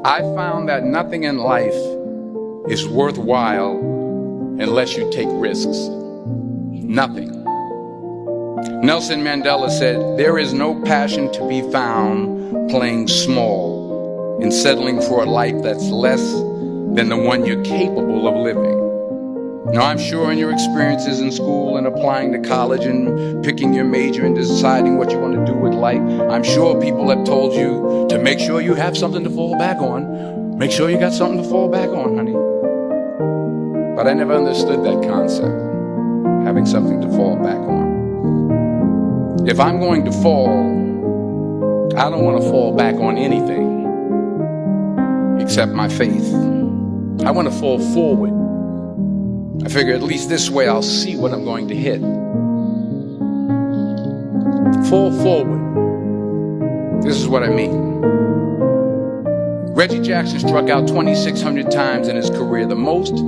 I found that nothing in life is worthwhile unless you take risks. Nothing. Nelson Mandela said, "There is no passion to be found playing small and settling for a life that's less than the one you're capable of living." Now, I'm sure in your experiences in school and applying to college and picking your major and deciding what you want to do with life, I'm sure people have told you to make sure you have something to fall back on. Make sure you got something to fall back on, honey. But I never understood that concept, having something to fall back on. If I'm going to fall, I don't want to fall back on anything except my faith. I want to fall forward. I figure at least this way I'll see what I'm going to hit. Fall forward. This is what I mean. Reggie Jackson struck out 2,600 times in his career, the most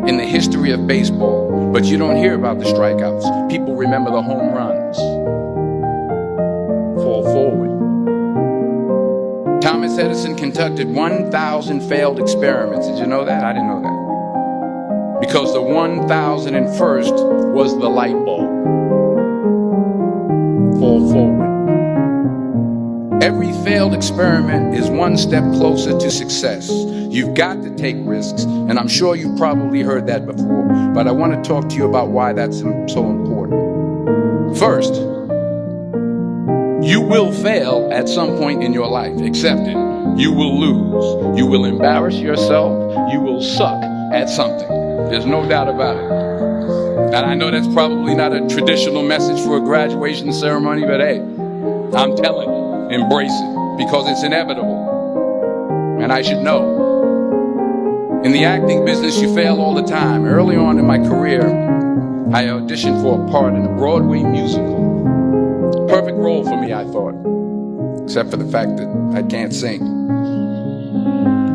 in the history of baseball. But you don't hear about the strikeouts. People remember the home runs. Fall forward. Thomas Edison conducted 1,000 failed experiments. Did you know that? I didn't know that. Because the 1,001st was the light bulb. Fall forward. Every failed experiment is one step closer to success. You've got to take risks, and I'm sure you've probably heard that before, but I want to talk to you about why that's so important. First, you will fail at some point in your life. Accept it. You will lose. You will embarrass yourself. You will suck at something. There's no doubt about it. And I know that's probably not a traditional message for a graduation ceremony, but hey, I'm telling you, embrace it, because it's inevitable. And I should know. In the acting business, you fail all the time. Early on in my career, I auditioned for a part in a Broadway musical. Perfect role for me, I thought, except for the fact that I can't sing.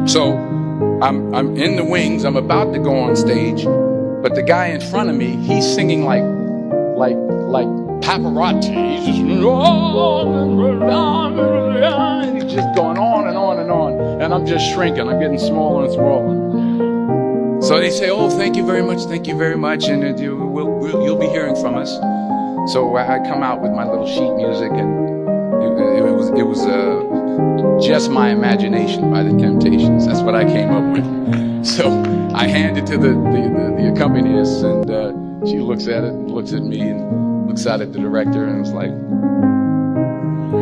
So I'm in the wings, I'm about to go on stage, but the guy in front of me, he's singing like Pavarotti. He's just going on and on and on, and I'm just shrinking. I'm getting smaller and smaller. So they say, "Oh, thank you very much, and you'll be hearing from us." So I come out with my little sheet music, and it was Just My Imagination by the Temptations. That's what I came up with. So I hand it to the accompanist, and she looks at it and looks at me and looks out at the director and was like,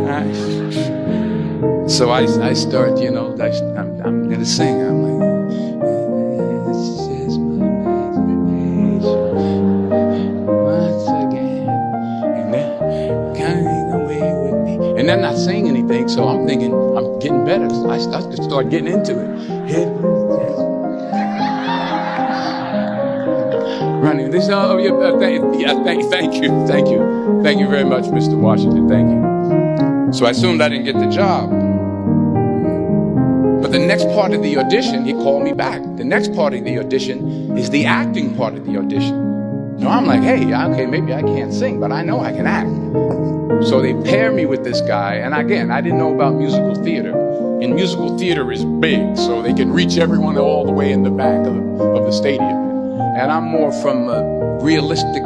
"Nice." So I start, I'm going to sing. I'm like, "It's just my imagination once again, and they're coming away with me." And they're not saying anything, so I'm thinking I'm getting better. So I start getting into it. Running. They say, "Oh, thank you very much, Mr. Washington. Thank you." So I assumed I didn't get the job. But the next part of the audition, he called me back. The next part of the audition is the acting part of the audition. So I'm like, "Hey, okay, maybe I can't sing, but I know I can act." So they pair me with this guy, and again, I didn't know about musical theater. And musical theater is big, so they can reach everyone all the way in the back of the stadium. And I'm more from a realistic,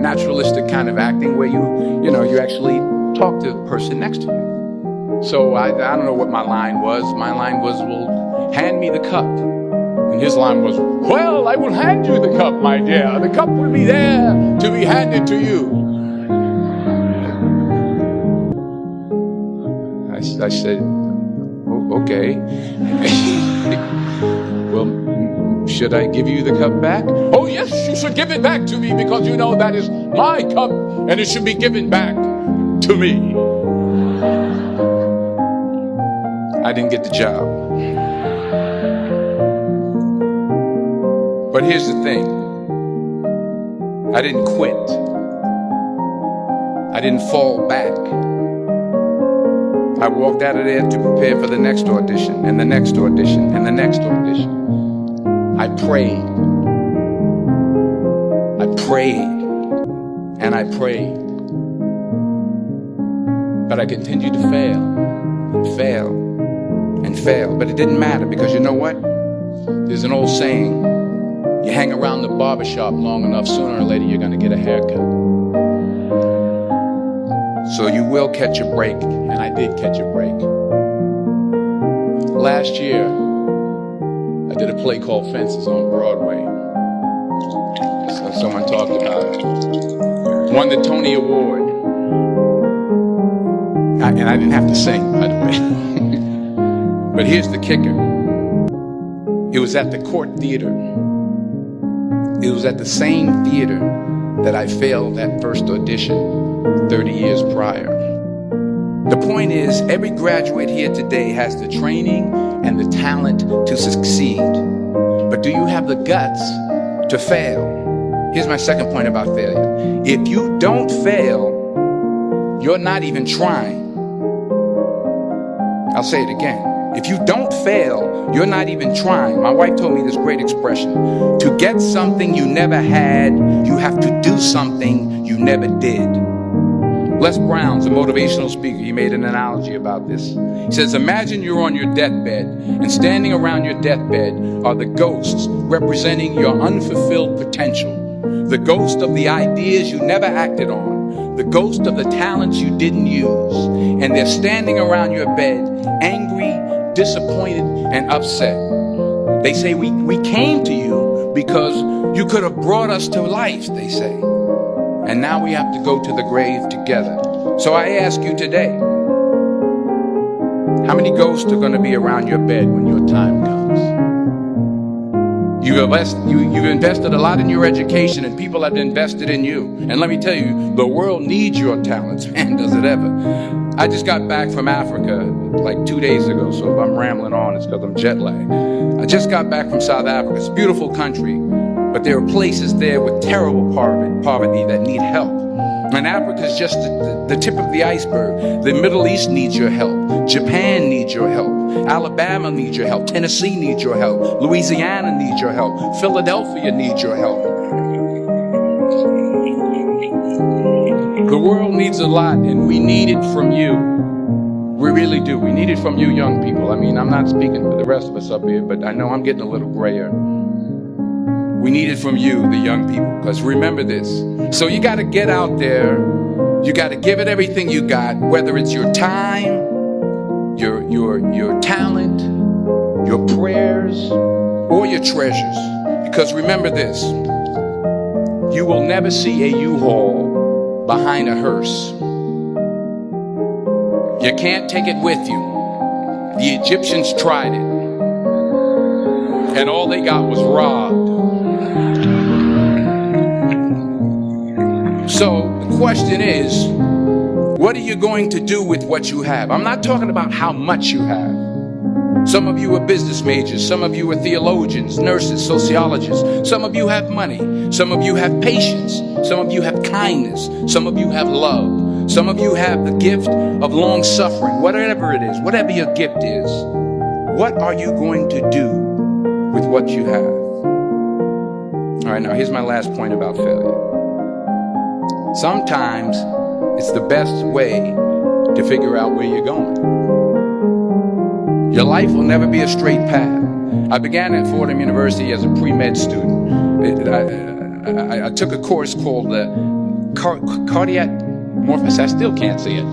naturalistic kind of acting, where you actually talk to the person next to you. So I don't know what my line was. My line was, "Well, hand me the cup." And his line was, "Well, I will hand you the cup, my dear. The cup will be there to be handed to you." I said, "Oh, okay." "Well, should I give you the cup back?" "Oh, yes, you should give it back to me, because that is my cup, and it should be given back to me." I didn't get the job. But here's the thing. I didn't quit. I didn't fall back. I walked out of there to prepare for the next audition, and the next audition, and the next audition. I prayed. And I prayed. But I continued to fail, and fail, and fail. But it didn't matter, because you know what? There's an old saying, you hang around the barbershop long enough, sooner or later you're going to get a haircut. So you will catch a break, and I did catch a break. Last year, I did a play called Fences on Broadway. So someone talked about it. Won the Tony Award. And I didn't have to sing, by the way. But here's the kicker. It was at the Court Theater. It was at the same theater that I failed that first audition 30 years prior. The point is, every graduate here today has the training and the talent to succeed. But do you have the guts to fail? Here's my second point about failure. If you don't fail, you're not even trying. I'll say it again. If you don't fail, you're not even trying. My wife told me this great expression. To get something you never had, you have to do something you never did. Les Brown's a motivational speaker. He made an analogy about this. He says, imagine you're on your deathbed, and standing around your deathbed are the ghosts representing your unfulfilled potential. The ghost of the ideas you never acted on. The ghost of the talents you didn't use. And they're standing around your bed, angry, disappointed, and upset. They say, we came to you because you could have brought us to life, they say. And now we have to go to the grave together. So I ask you today, how many ghosts are going to be around your bed when your time comes? You've invested a lot in your education, and people have invested in you. And let me tell you, the world needs your talents, man, does it ever. I just got back from Africa like 2 days ago, so if I'm rambling on, it's because I'm jet lagged. I just got back from South Africa. It's a beautiful country, but there are places there with terrible poverty that need help. And Africa is just the tip of the iceberg. The Middle East needs your help. Japan needs your help. Alabama needs your help. Tennessee needs your help. Louisiana needs your help. Philadelphia needs your help. The world needs a lot, and we need it from you. We really do. We need it from you young people. I mean, I'm not speaking for the rest of us up here, but I know I'm getting a little grayer. We need it from you, the young people, because remember this. So you got to get out there. You got to give it everything you got, whether it's your time, your talent, your prayers, or your treasures. Because remember this. You will never see a U-Haul behind a hearse. You can't take it with you. The Egyptians tried it, and all they got was robbed. So the question is, what are you going to do with what you have? I'm not talking about how much you have. Some of you are business majors. Some of you are theologians, nurses, sociologists. Some of you have money. Some of you have patience. Some of you have kindness. Some of you have love. Some of you have the gift of long suffering. Whatever it is, whatever your gift is, what are you going to do with what you have? All right, now here's my last point about failure. Sometimes it's the best way to figure out where you're going. Your life will never be a straight path. I began at Fordham University as a pre-med student. I took a course called cardiac morphogenesis. I still can't say it.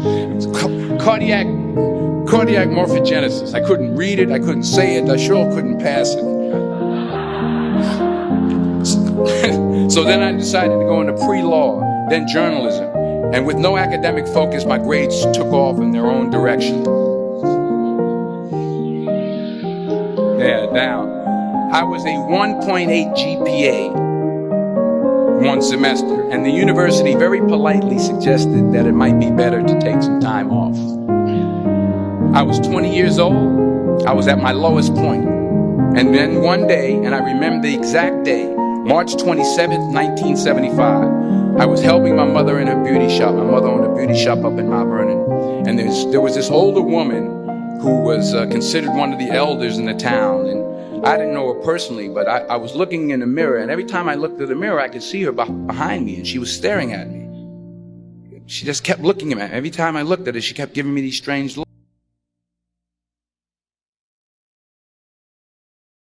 Cardiac morphogenesis. I couldn't read it. I couldn't say it. I sure couldn't pass it. So then I decided to go into pre-law, then journalism. And with no academic focus, my grades took off in their own direction. Yeah, down. I was a 1.8 GPA one semester, and the university very politely suggested that it might be better to take some time off. I was 20 years old. I was at my lowest point. And then one day, and I remember the exact day, March 27th, 1975, I was helping my mother in her beauty shop. My mother owned a beauty shop up in Mount Vernon. And there was this older woman who was considered one of the elders in the town. And I didn't know her personally, but I was looking in the mirror. And every time I looked at the mirror, I could see her behind me. And she was staring at me. She just kept looking at me. Every time I looked at her, she kept giving me these strange looks.